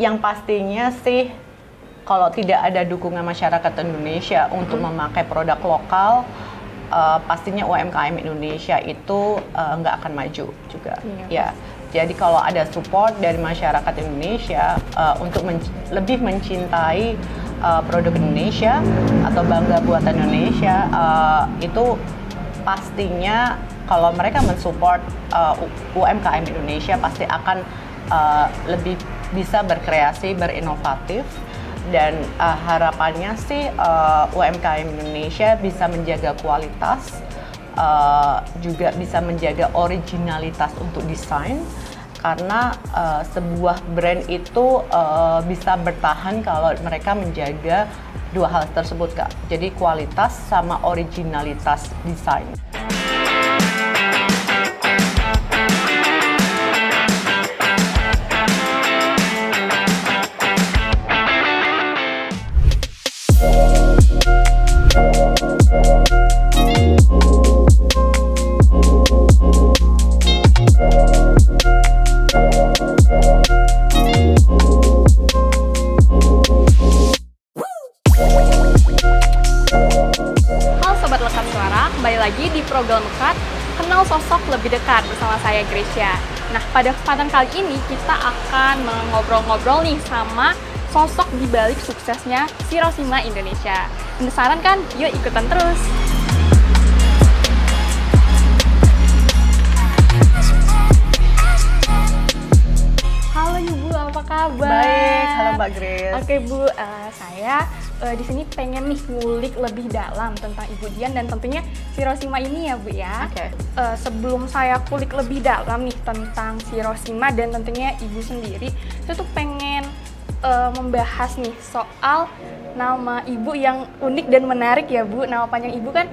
Yang pastinya sih, kalau tidak ada dukungan masyarakat Indonesia untuk memakai produk lokal, pastinya UMKM Indonesia itu nggak akan maju juga. Ya, jadi kalau ada support dari masyarakat Indonesia untuk lebih mencintai produk Indonesia atau bangga buatan Indonesia, itu pastinya kalau mereka mensupport UMKM Indonesia pasti akan lebih bisa berkreasi, berinovatif. Dan harapannya sih UMKM Indonesia bisa menjaga kualitas, juga bisa menjaga originalitas untuk desain, karena sebuah brand itu bisa bertahan kalau mereka menjaga dua hal tersebut, Kak. Jadi kualitas sama originalitas desain. Kembali lagi di program Mekat, kenal sosok lebih dekat bersama saya Gracia. Nah, pada kesempatan kali ini kita akan ngobrol-ngobrol nih sama sosok di balik suksesnya Shirosima Indonesia. Penasaran kan? Yuk ikutan terus. Halo Ibu, apa kabar? Baik, halo Mbak Grace. Oke Bu, saya di sini pengen nih ngulik lebih dalam tentang Ibu Dian dan tentunya Shirosima ini ya Bu ya. Oke. Sebelum saya kulik lebih dalam nih tentang Shirosima dan tentunya Ibu sendiri, saya tuh pengen membahas nih soal nama Ibu yang unik dan menarik ya Bu. Nama panjang Ibu kan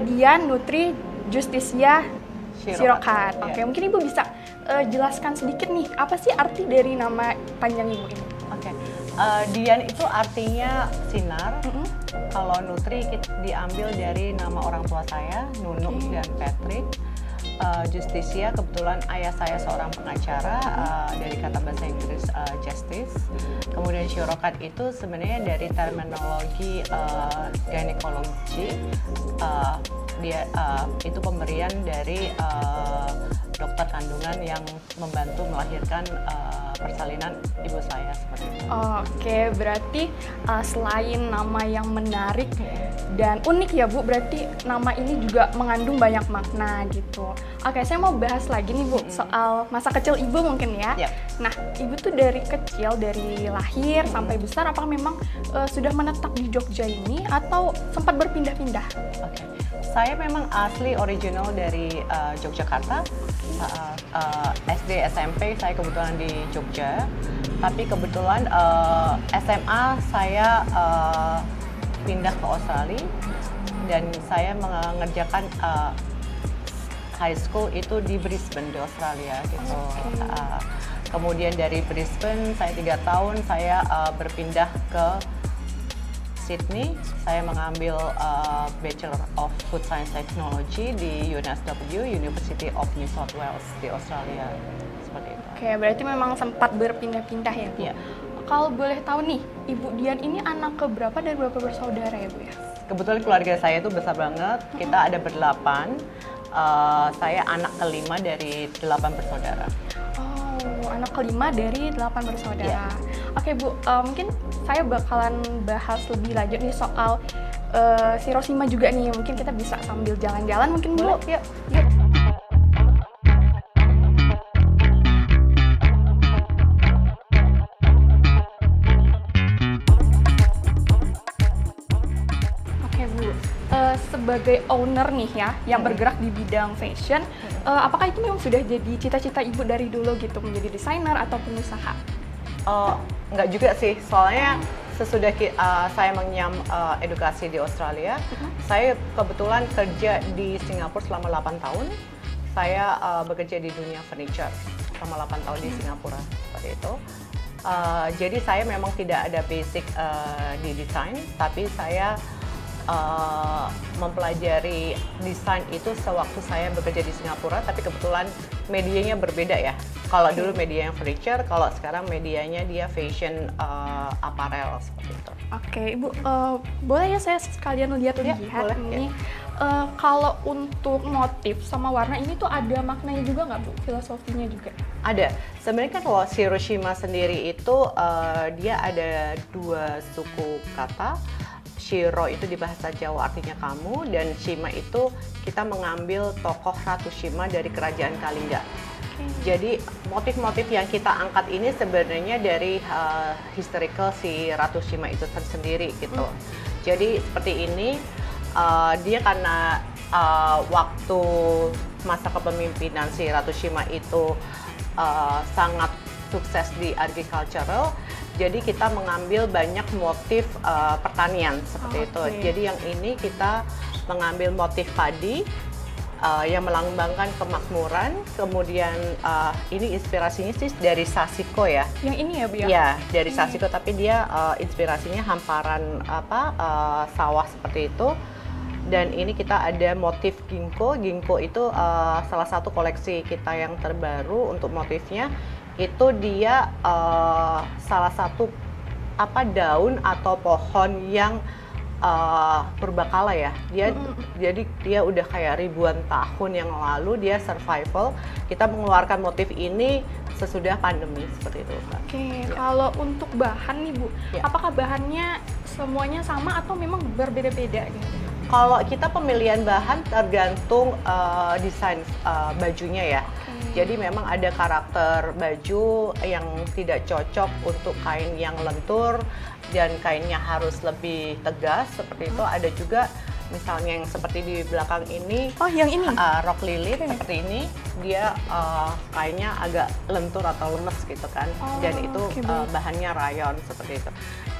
Dian Nutri Justisia Sirokat. Oke, mungkin Ibu bisa jelaskan sedikit nih, apa sih arti dari nama panjang Ibu ini? Oke. Dian itu artinya sinar. Kalau Nutri diambil dari nama orang tua saya, Nunuk dan Patrick. Justisia, kebetulan ayah saya seorang pengacara, dari kata bahasa Inggris justice. Kemudian Sirokat itu sebenarnya dari terminologi gynecology. Dia itu pemberian dari dokter kandungan yang membantu melahirkan persalinan ibu saya seperti itu. Oke, berarti selain nama yang menarik dan unik ya Bu, berarti nama ini juga mengandung banyak makna gitu. Oke, saya mau bahas lagi nih Bu, soal masa kecil Ibu mungkin ya. Yep. Nah, Ibu tuh dari kecil, dari lahir sampai besar, apakah memang sudah menetap di Jogja ini atau sempat berpindah-pindah? Oke. Saya memang asli original dari Yogyakarta. SD, SMP saya kebetulan di Jogja. Tapi kebetulan SMA saya pindah ke Australia dan saya mengerjakan high school itu di Brisbane di Australia gitu. Kemudian dari Brisbane saya 3 tahun saya berpindah ke Sydney. Saya mengambil Bachelor of Food Science Technology di UNSW, University of New South Wales di Australia. Seperti itu. Oke, berarti memang sempat berpindah-pindah ya Bu? Iya. Kalau boleh tahu nih, Ibu Dian ini anak keberapa dan berapa bersaudara ya Bu ya? Kebetulan keluarga saya itu besar banget, kita ada ber-8. Saya anak kelima dari 8 bersaudara. Oh, anak kelima dari 8 bersaudara. Iya. Oke Bu, mungkin saya bakalan bahas lebih lanjut nih soal Shirosima juga nih. Mungkin kita bisa sambil jalan-jalan mungkin Bu. Boleh, yuk. Yuk. Oke Bu, sebagai owner nih ya, yang bergerak di bidang fashion, apakah itu memang sudah jadi cita-cita Ibu dari dulu gitu, menjadi desainer atau pengusaha? Enggak juga sih, soalnya sesudah saya mengenyam edukasi di Australia, saya kebetulan kerja di Singapura selama 8 tahun. Saya bekerja di dunia furniture selama 8 tahun di Singapura, seperti itu. Jadi saya memang tidak ada basic di desain, tapi saya mempelajari desain itu sewaktu saya bekerja di Singapura, tapi kebetulan medianya berbeda ya. Kalau dulu media yang furniture, kalau sekarang medianya dia fashion apparel seperti itu. Oke, Ibu, boleh ya saya sekalian lihat-lihat boleh, ini. Kalau untuk motif sama warna ini tuh ada maknanya juga nggak Bu? Filosofinya juga? Ada. Sebenarnya kan kalau Hiroshima sendiri itu dia ada 2 suku kata. Shiro itu di bahasa Jawa artinya kamu, dan Shima itu kita mengambil tokoh Ratu Shima dari kerajaan Kalingga. Jadi motif-motif yang kita angkat ini sebenarnya dari historical si Ratu Shima itu sendiri gitu. Jadi seperti ini dia karena waktu masa kepemimpinan si Ratu Shima itu sangat sukses di agricultural. Jadi kita mengambil banyak motif pertanian seperti itu. Jadi yang ini kita mengambil motif padi yang melambangkan kemakmuran. Kemudian ini inspirasinya sih dari Sashiko ya. Yang ini ya Bu ya? Ya, dari Sashiko, tapi dia inspirasinya hamparan sawah seperti itu. Dan ini kita ada motif ginkgo. Ginkgo itu salah satu koleksi kita yang terbaru untuk motifnya. Itu dia salah satu daun atau pohon yang purbakala ya. Jadi dia udah kayak ribuan tahun yang lalu dia survival. Kita mengeluarkan motif ini sesudah pandemi seperti itu, Mbak. Oke, kalau untuk bahan nih Bu, apakah bahannya semuanya sama atau memang berbeda-beda gitu? Kalau kita pemilihan bahan tergantung desain bajunya ya. Jadi memang ada karakter baju yang tidak cocok untuk kain yang lentur dan kainnya harus lebih tegas seperti itu. Ada juga misalnya yang seperti di belakang ini. Oh, yang ini? Rok lilit seperti ini, dia kainnya agak lentur atau lemes gitu kan. Dan itu bahannya rayon seperti itu.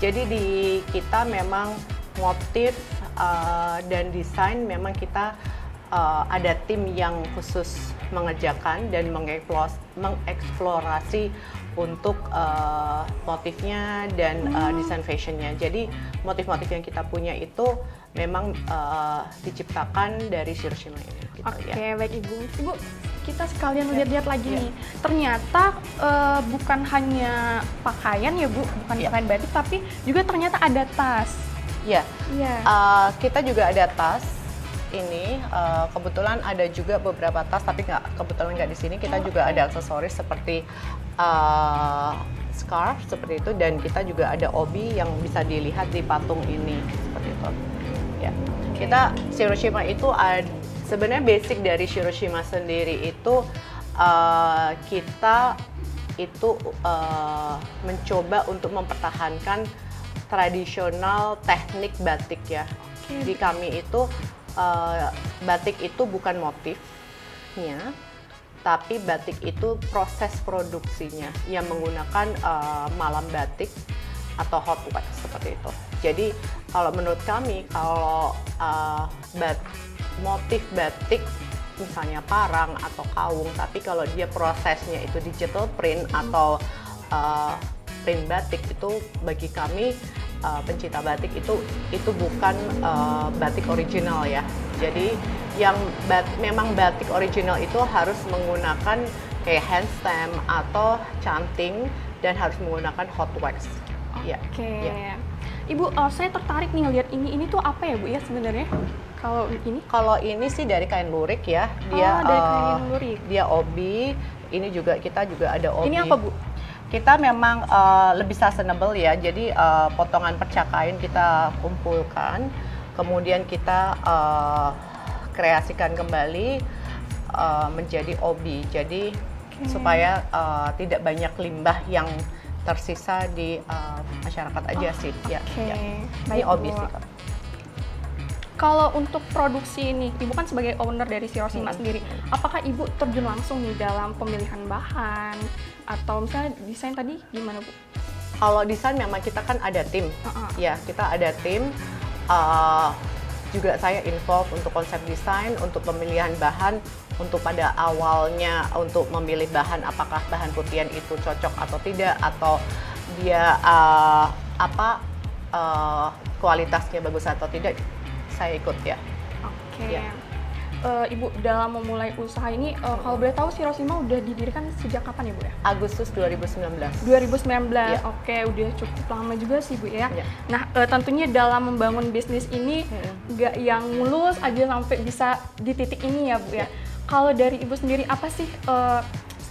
Jadi di kita memang motif dan desain memang kita ada tim yang khusus mengerjakan dan mengeksplorasi untuk motifnya dan desain fashionnya. Jadi motif-motif yang kita punya itu memang diciptakan dari Hiroshima ini. Gitu, Oke, baik Ibu. Ibu, kita sekalian lihat-lihat lagi nih. Ternyata bukan hanya pakaian ya Bu, bukan pakaian batik, tapi juga ternyata ada tas. Ya, kita juga ada tas. Ini kebetulan ada juga beberapa tas, tapi kebetulan nggak di sini. Kita juga ada aksesoris seperti scarf seperti itu, dan kita juga ada obi yang bisa dilihat di patung ini seperti itu. Ya, kita Hiroshima itu sebenarnya basic dari Hiroshima sendiri itu kita itu mencoba untuk mempertahankan tradisional teknik batik ya. Di kami itu batik itu bukan motifnya, tapi batik itu proses produksinya yang menggunakan malam batik atau hot wax seperti itu. Jadi kalau menurut kami, kalau motif batik misalnya parang atau kaung, tapi kalau dia prosesnya itu digital print atau print batik, itu bagi kami pencinta batik itu bukan batik original ya. Jadi yang memang batik original itu harus menggunakan kayak hand stamp atau canting dan harus menggunakan hot wax. Oke. Ibu, saya tertarik nih ngeliat ini tuh apa ya Bu ya sebenarnya? Kalau ini sih dari kain lurik ya. Dia dari kain lurik. Dia obi. Ini juga kita juga ada obi. Ini apa Bu? Kita memang lebih sustainable ya, jadi potongan perca kain kita kumpulkan, kemudian kita kreasikan kembali menjadi obi, jadi supaya tidak banyak limbah yang tersisa di masyarakat aja sih. Ini obi sih. Kalau untuk produksi ini, Ibu kan sebagai owner dari Hiroshima sendiri, apakah Ibu terjun langsung nih dalam pemilihan bahan atau misalnya desain tadi gimana Bu? Kalau desain memang kita kan ada tim, ya kita ada tim. Juga saya involve untuk konsep desain, untuk pemilihan bahan, untuk pada awalnya untuk memilih bahan apakah bahan putihan itu cocok atau tidak, atau dia kualitasnya bagus atau tidak. Saya ikut ya. Oke. Ibu dalam memulai usaha ini, kalau boleh tahu Shirosima udah didirikan sejak kapan ya Bu ya? Agustus 2019. 2019, Iya. Oke, udah cukup lama juga sih Bu ya. Iya. Nah, tentunya dalam membangun bisnis ini nggak yang mulus aja sampai bisa di titik ini ya Bu ya. Kalau dari Ibu sendiri apa sih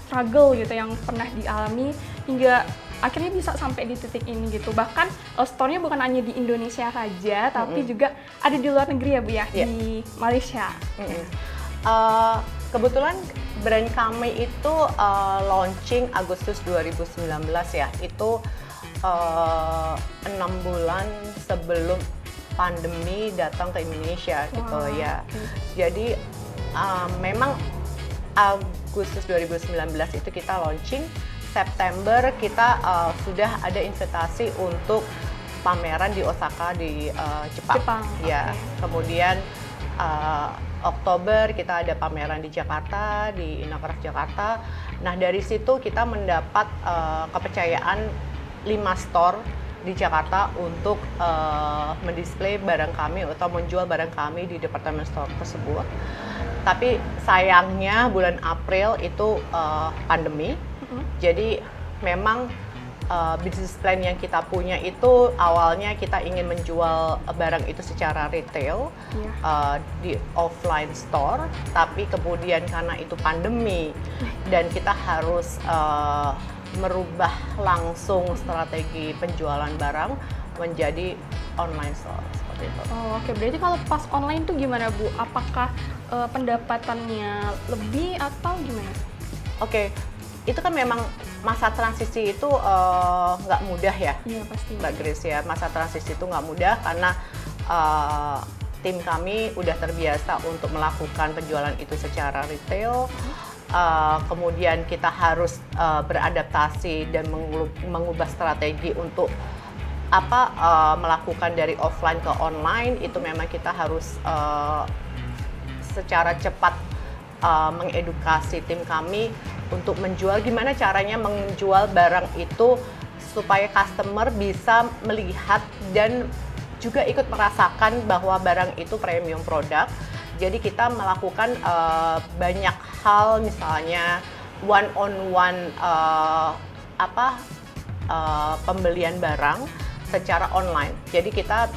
struggle gitu yang pernah dialami hingga akhirnya bisa sampai di titik ini gitu? Bahkan store-nya bukan hanya di Indonesia saja, tapi juga ada di luar negeri ya Bu ya, Iya. di Malaysia. Kebetulan brand kami itu launching Agustus 2019 ya, itu 6 bulan sebelum pandemi datang ke Indonesia gitu Wah, ya. oke. Jadi memang Agustus 2019 itu kita launching, September kita sudah ada invitasi untuk pameran di Osaka di Jepang. Jepang, Ya, oke. kemudian Oktober kita ada pameran di Jakarta, di Inacraft Jakarta. Nah, dari situ kita mendapat kepercayaan 5 store di Jakarta untuk mendisplay barang kami atau menjual barang kami di department store tersebut. Tapi sayangnya bulan April itu pandemi. Jadi memang bisnis plan yang kita punya itu awalnya kita ingin menjual barang itu secara retail di offline store, tapi kemudian karena itu pandemi dan kita harus merubah langsung strategi penjualan barang menjadi online store seperti itu. Oh, oke, berarti kalau pas online tuh gimana Bu? Apakah pendapatannya lebih atau gimana? Oke, itu kan memang masa transisi itu nggak mudah ya, Iya pasti. Mbak Grace ya. Masa transisi itu nggak mudah karena tim kami udah terbiasa untuk melakukan penjualan itu secara retail. Kemudian kita harus beradaptasi dan mengubah strategi untuk melakukan dari offline ke online. Itu memang kita harus secara cepat mengedukasi tim kami untuk menjual, gimana caranya menjual barang itu supaya customer bisa melihat dan juga ikut merasakan bahwa barang itu premium product. Jadi kita melakukan banyak hal, misalnya one on one pembelian barang secara online. Jadi kita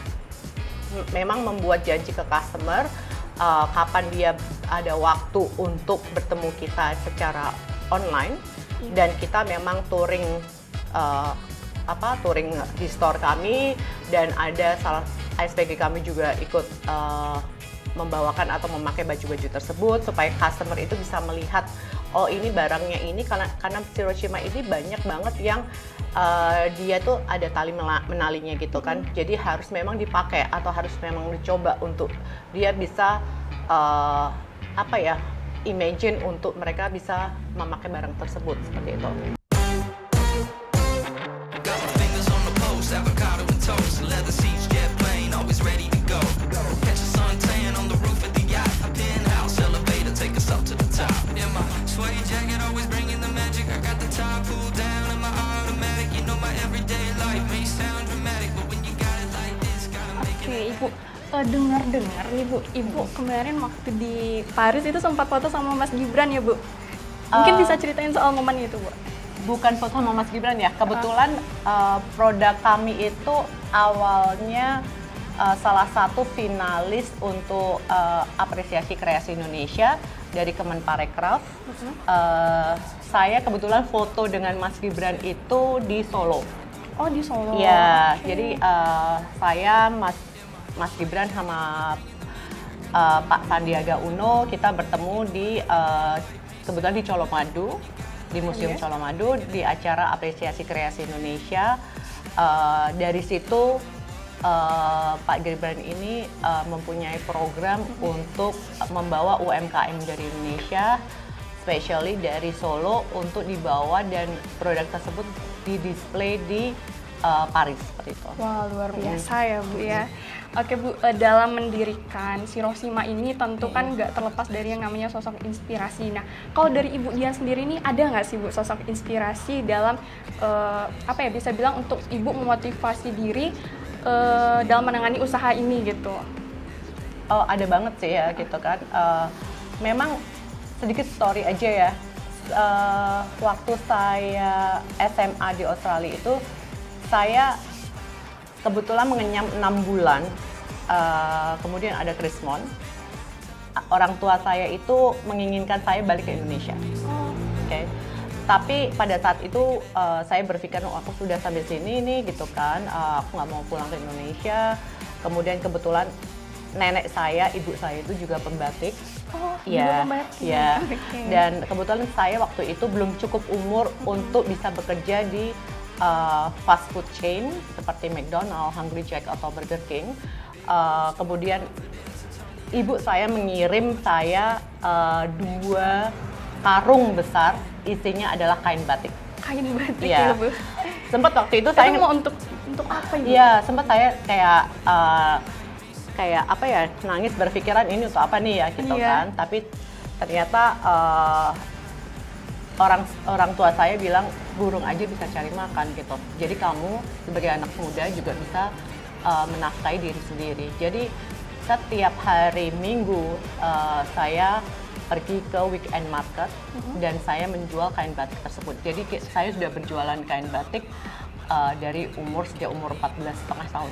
memang membuat janji ke customer kapan dia ada waktu untuk bertemu kita secara online, dan kita memang touring di store kami, dan ada ASPG kami juga ikut membawakan atau memakai baju-baju tersebut supaya customer itu bisa melihat, oh ini barangnya ini, karena Shirosima ini banyak banget yang dia tuh ada tali menalinya gitu kan, jadi harus memang dipakai atau harus memang dicoba untuk dia bisa imagine untuk mereka bisa memakai barang tersebut seperti itu. Oke, Ibu, dengar-dengar nih Bu, Ibu kemarin waktu di Paris itu sempat foto sama Mas Gibran ya Bu? Mungkin bisa ceritain soal momen itu Bu? Bukan foto sama Mas Gibran ya, kebetulan produk kami itu awalnya salah satu finalis untuk apresiasi kreasi Indonesia dari Kemenparekraf. Saya kebetulan foto dengan Mas Gibran itu di Solo. Oh, di Solo. Iya, Oke. jadi saya, Mas Gibran sama Pak Sandiaga Uno, kita bertemu di kebetulan di Colomadu, di Museum Yes. Colomadu, di acara apresiasi kreasi Indonesia. Dari situ Pak Gibran ini mempunyai program untuk membawa UMKM dari Indonesia, especially dari Solo, untuk dibawa dan produk tersebut didisplay di Paris seperti itu. Wah, luar biasa ya Bu ya. Oke Bu, dalam mendirikan Shirosima ini tentu kan nggak terlepas dari yang namanya sosok inspirasi. Nah, kalau dari Ibu Dian sendiri nih, ada nggak sih Bu sosok inspirasi dalam bisa bilang untuk Ibu memotivasi diri dalam menangani usaha ini gitu? Oh, ada banget sih ya gitu kan. memang sedikit story aja ya. Waktu saya SMA di Australia itu, saya kebetulan mengenyam 6 bulan. Kemudian ada Krismon. Orang tua saya itu menginginkan saya balik ke Indonesia. Oke. Tapi pada saat itu saya berpikir, oh, aku sudah sampai sini nih gitu kan, aku nggak mau pulang ke Indonesia. Kemudian kebetulan nenek saya, ibu saya itu juga pembatik. Oh, Ya, pembatik. ya. Oke. Dan kebetulan saya waktu itu belum cukup umur untuk bisa bekerja di fast food chain seperti McDonald, Hungry Jack atau Burger King. Kemudian ibu saya mengirim saya 2 karung besar, isinya adalah kain batik. Kain batik Iya. ya, Bu. Sempat waktu itu Itu saya mau untuk apa, Ibu? Iya, sempat saya kayak apa ya, nangis berpikiran ini untuk apa nih ya gitu Iya. kan. Tapi ternyata orang tua saya bilang burung aja bisa cari makan gitu. Jadi kamu sebagai anak muda juga bisa menafkahi diri sendiri. Jadi setiap hari Minggu saya pergi ke weekend market dan saya menjual kain batik tersebut. Jadi saya sudah berjualan kain batik dari sejak umur 14,5 tahun.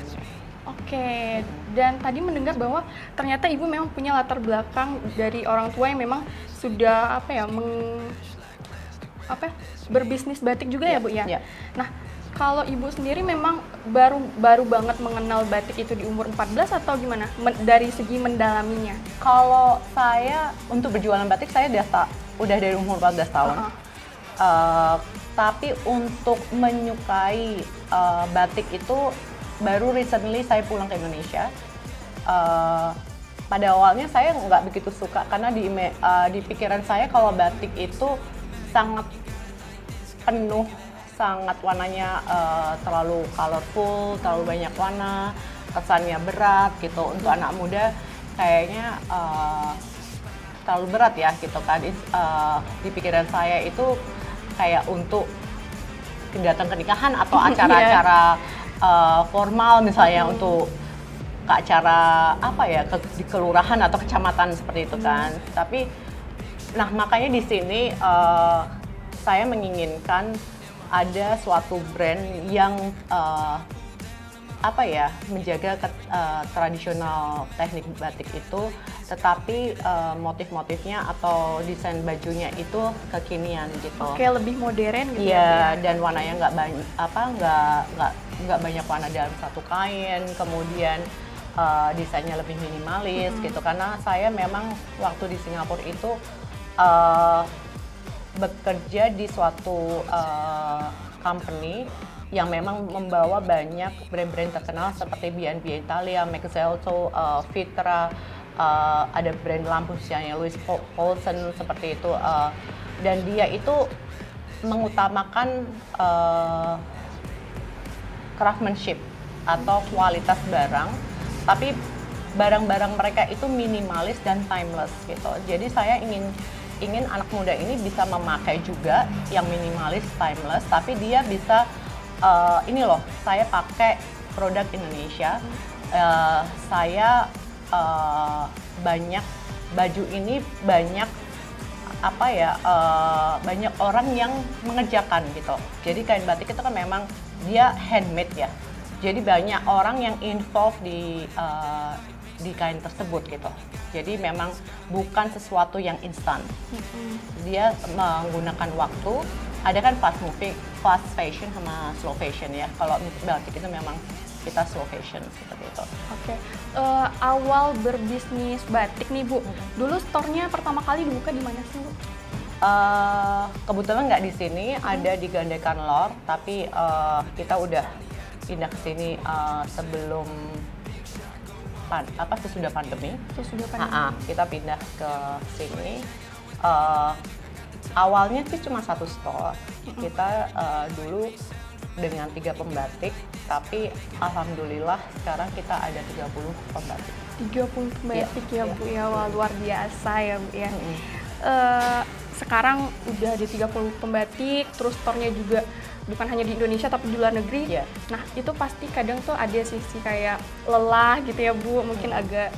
Oke, dan tadi mendengar bahwa ternyata Ibu memang punya latar belakang dari orang tua yang memang sudah berbisnis batik juga ya, Bu ya? Iya. Nah, kalau Ibu sendiri memang baru banget mengenal batik itu di umur 14 atau gimana? Dari segi mendalaminya? Kalau saya untuk berjualan batik saya udah dari umur 14 tahun. Tapi untuk menyukai batik itu baru recently saya pulang ke Indonesia. Pada awalnya saya nggak begitu suka karena di pikiran saya kalau batik itu sangat penuh, sangat warnanya terlalu colorful, terlalu banyak warna, kesannya berat gitu. Untuk anak muda kayaknya terlalu berat ya gitu kan. Di pikiran saya itu kayak untuk datang ke nikahan atau acara-acara formal misalnya, untuk ke acara di kelurahan atau kecamatan seperti itu kan. Tapi nah makanya di sini saya menginginkan ada suatu brand yang menjaga tradisional teknik batik itu, tetapi motif-motifnya atau desain bajunya itu kekinian gitu. Kayak lebih modern gitu. Iya, dan warnanya nggak banyak warna dalam satu kain. Kemudian desainnya lebih minimalis gitu. Karena saya memang waktu di Singapura itu bekerja di suatu company yang memang membawa banyak brand-brand terkenal seperti B&B Italia, Mexelto, Vitra, ada brand lampu siangnya Louis Paulsen seperti itu, dan dia itu mengutamakan craftsmanship atau kualitas barang, tapi barang-barang mereka itu minimalis dan timeless gitu. Jadi saya ingin anak muda ini bisa memakai juga yang minimalis, timeless, tapi dia bisa ini loh, saya pakai produk Indonesia. Saya banyak baju ini banyak banyak orang yang mengerjakan gitu. Jadi kain batik itu kan memang dia handmade ya. Jadi banyak orang yang involved di kain tersebut gitu. Jadi memang bukan sesuatu yang instan. Dia menggunakan waktu. Ada kan fast fashion sama slow fashion ya. Kalau batik itu memang kita slow fashion seperti itu. Oke. Awal berbisnis batik nih, Bu. Dulu store-nya pertama kali dibuka di mana sih, Bu? Kebetulan nggak di sini, ada di Gandekan Lor, tapi kita udah pindah ke sini sebelum sesudah pandemi. Kita pindah ke sini. Awalnya sih cuma satu store. Kita dulu dengan 3 pembatik, tapi alhamdulillah sekarang kita ada 30 pembatik. 30 pembatik ya, Bu ya. Wah, luar biasa ya, Bu ya. Sekarang udah ada 30 pembatik, terus store-nya juga bukan hanya di Indonesia tapi di luar negeri. Nah, itu pasti kadang tuh ada sisi kayak lelah gitu ya, Bu. Mungkin agak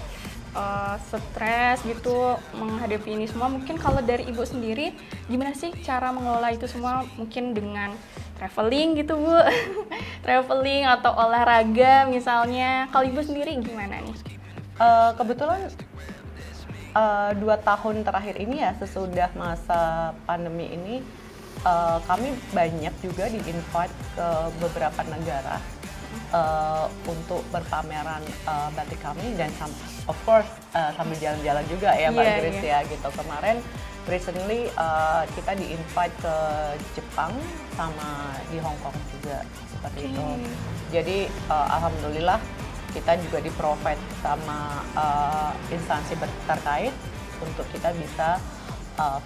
stres gitu menghadapi ini semua. Mungkin kalau dari Ibu sendiri, gimana sih cara mengelola itu semua? Mungkin dengan traveling gitu Bu, traveling atau olahraga misalnya. Kalau Ibu sendiri gimana nih? Kebetulan 2 tahun terakhir ini ya, sesudah masa pandemi ini, kami banyak juga di-invite ke beberapa negara untuk berpameran batik kami, dan of course sambil jalan-jalan juga ya Mbak Grace ya gitu. Kemarin recently kita di-invite ke Jepang sama di Hong Kong juga seperti itu. Jadi alhamdulillah kita juga di-provide sama instansi terkait untuk kita bisa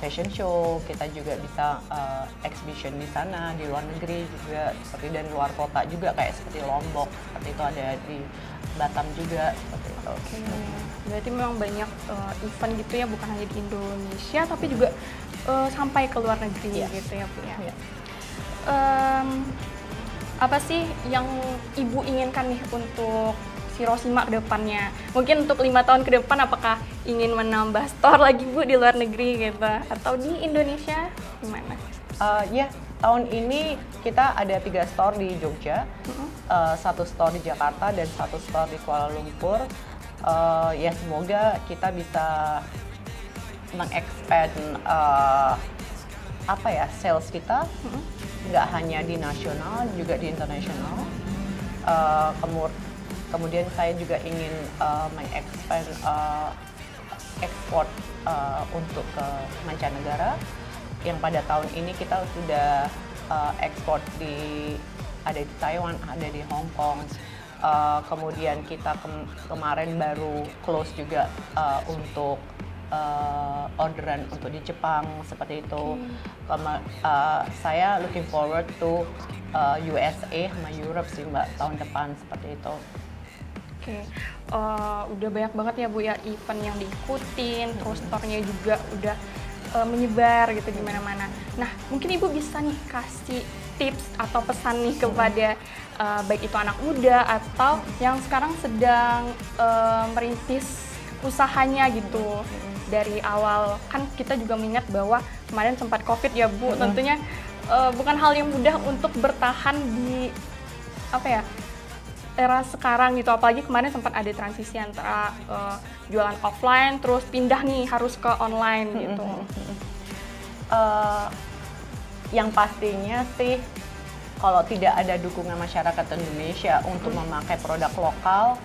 fashion show, kita juga bisa exhibition di sana, di luar negeri juga, seperti dan luar kota juga, kayak seperti Lombok, seperti itu ada di Batam juga, seperti itu. Berarti memang banyak event gitu ya, bukan hanya di Indonesia, tapi juga sampai ke luar negeri gitu ya Bu ya. Apa sih yang Ibu inginkan nih untuk Shirosima ke depannya? Mungkin untuk 5 tahun ke depan, apakah ingin menambah store lagi Bu di luar negeri gitu? Atau di Indonesia gimana? Tahun ini kita ada 3 store di Jogja, 1 store di Jakarta, dan 1 store di Kuala Lumpur. Ya semoga kita bisa mengexpand sales kita, nggak hanya di nasional, juga di internasional. Kemudian saya juga ingin mengexpand ekspor untuk ke mancanegara, yang pada tahun ini kita sudah ekspor ada di Taiwan, ada di Hong Kong. Kemudian kita kemarin baru close juga untuk orderan untuk di Jepang, seperti itu. Saya looking forward to USA sama Europe sih Mbak tahun depan, seperti itu. Udah banyak banget ya Bu ya event yang diikutin, terus store-nya juga udah menyebar gitu di mana-mana. Nah, mungkin Ibu bisa nih kasih tips atau pesan nih kepada baik itu anak muda atau yang sekarang sedang merintis usahanya gitu. Dari awal, kan kita juga mengingat bahwa kemarin sempat COVID ya Bu, tentunya bukan hal yang mudah untuk bertahan di era sekarang gitu, apalagi kemarin sempat ada transisi antara jualan offline terus pindah nih harus ke online gitu. Yang pastinya sih, kalau tidak ada dukungan masyarakat Indonesia untuk memakai produk lokal,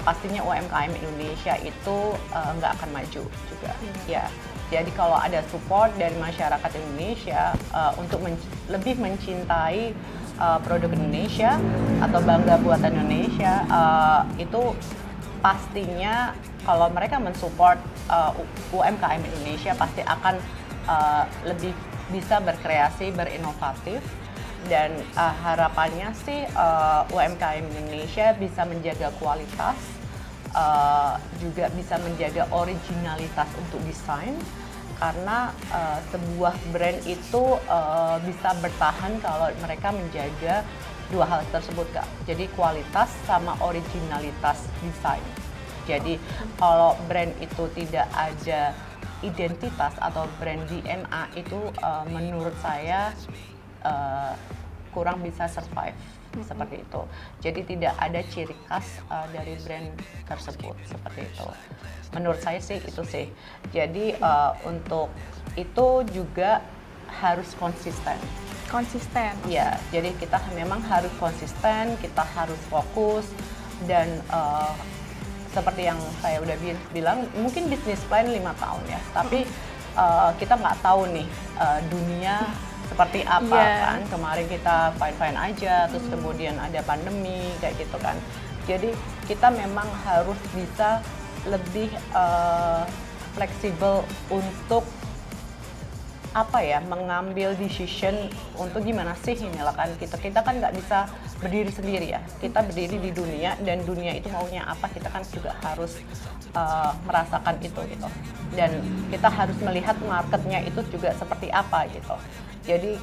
pastinya UMKM Indonesia itu nggak akan maju juga. Ya, jadi kalau ada support dari masyarakat Indonesia untuk lebih mencintai produk Indonesia atau bangga buatan Indonesia, itu pastinya kalau mereka mensupport UMKM Indonesia pasti akan lebih bisa berkreasi, berinovatif. Dan harapannya sih UMKM Indonesia bisa menjaga kualitas, juga bisa menjaga originalitas untuk desain, karena sebuah brand itu bisa bertahan kalau mereka menjaga 2 hal tersebut Kak. Jadi kualitas sama originalitas desain. Jadi kalau brand itu tidak ada identitas atau brand DNA itu menurut saya kurang bisa survive, seperti itu. Jadi tidak ada ciri khas dari brand tersebut, seperti itu. Menurut saya sih itu sih. Jadi untuk itu juga harus konsisten. Konsisten? Ya, jadi kita memang harus konsisten, kita harus fokus, dan seperti yang saya udah bilang, mungkin bisnis plan 5 tahun ya, tapi kita nggak tahu nih dunia seperti apa kan. Kemarin kita fine-fine aja, terus kemudian ada pandemi kayak gitu kan. Jadi kita memang harus bisa lebih fleksibel untuk mengambil decision untuk gimana sih inilah kan, kita kan nggak bisa berdiri sendiri ya, kita berdiri di dunia, dan dunia itu maunya apa, kita kan juga harus merasakan itu gitu, dan kita harus melihat marketnya itu juga seperti apa gitu. Jadi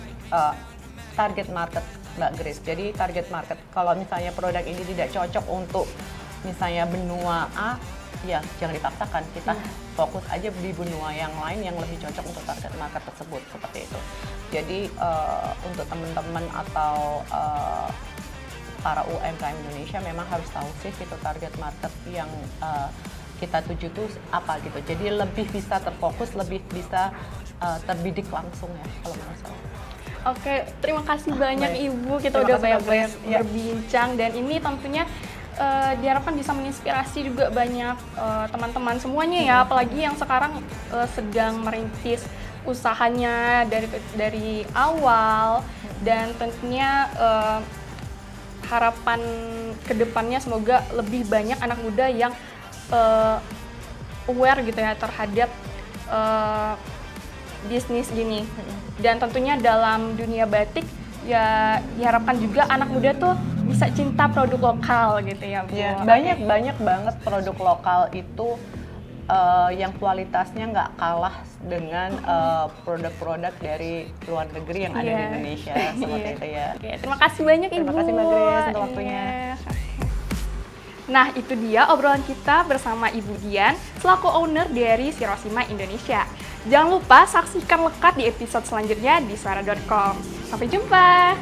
target market Mbak Grace, jadi target market kalau misalnya produk ini tidak cocok untuk misalnya benua A, ya jangan dipaksakan, kita fokus aja di benua yang lain yang lebih cocok untuk target market tersebut, seperti itu. Jadi untuk teman-teman atau para UMKM Indonesia memang harus tahu sih itu target market yang kita tuju tuh apa gitu. Jadi lebih bisa terfokus, lebih bisa terbidik langsung ya kalau menurut saya. Oke, terima kasih banyak baik. Ibu. Kita Terima udah kasih, banyak-banyak Mbak Grace. Ya. berbincang dan ini tentunya diharapkan bisa menginspirasi juga banyak teman-teman semuanya ya, apalagi yang sekarang sedang merintis usahanya dari awal dan tentunya harapan kedepannya semoga lebih banyak anak muda yang aware gitu ya terhadap bisnis gini. Dan tentunya dalam dunia batik ya diharapkan juga anak muda tuh bisa cinta produk lokal gitu ya Bu. Ya, banyak banget produk lokal itu yang kualitasnya nggak kalah dengan produk-produk dari luar negeri yang ada di Indonesia seperti itu ya. Oke, terima kasih banyak Ibu. Terima kasih Mbak Grace untuk waktunya. Nah, itu dia obrolan kita bersama Ibu Dian selaku owner dari Shirosima Indonesia. Jangan lupa saksikan lekat di episode selanjutnya di suara.com. Sampai jumpa!